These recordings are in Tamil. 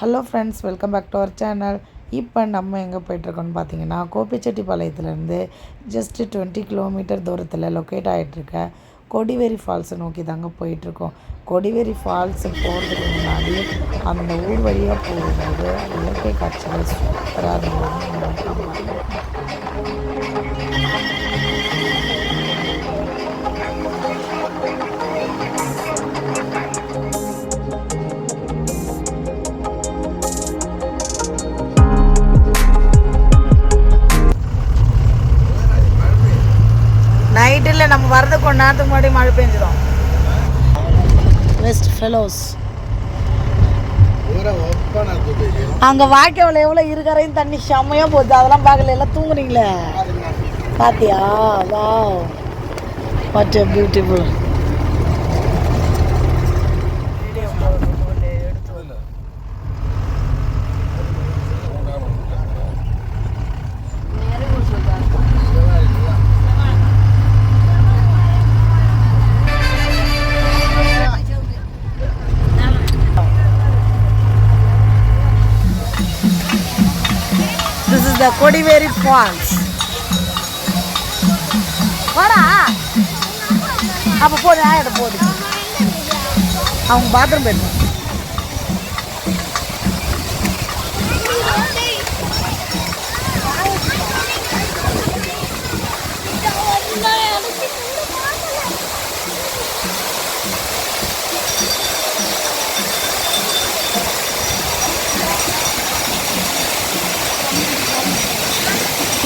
Hello friends, welcome back to our channel. இப்போ நம்ம எங்கே போயிட்டுருக்கோன்னு பார்த்தீங்கன்னா, கோபிச்செட்டிப்பாளையத்துலேருந்து ஜஸ்ட்டு 20 கிலோமீட்டர் தூரத்தில் லொக்கேட் ஆகிட்டுருக்க கொடிவேரி ஃபால்ஸை நோக்கி தாங்க போயிட்டுருக்கோம். கொடிவேரி ஃபால்ஸு போகிறதுக்கு முன்னாடி அந்த ஊர் வழியாக போகும்போது இயற்கை காட்சிகள் சூப்பராக இருந்தது. நைட்டில் நம்ம வரது கொஞ்ச நேரத்துக்கு முன்னாடி மழை பெஞ்சிடும். வெஸ்ட் ஃபெலோஸ் அங்கே வாய்க்காவில் எவ்வளோ இருக்கிறையும் தண்ணி செம்மையாக போகுது. அதெல்லாம் பார்க்கல, எல்லாம் தூங்குறீங்களே. பார்த்தியா? Wow, what a beautiful. This is the Kodiveri Falls. வாடா, அப்போ போடு, ஆயிட போடு. அவங்க பாத்ரூம் போயிடணும்.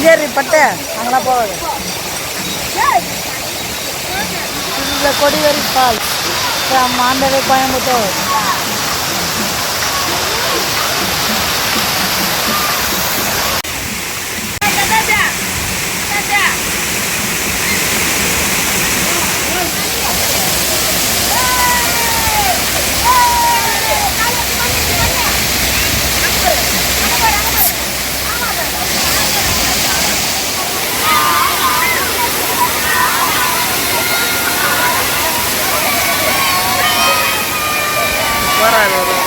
சரி பட்டு அங்கெல்லாம் போகாது. இந்த கொடிவேரி ஃபால்ஸ் ஆண்டவே கோயம்புத்தூர். வராது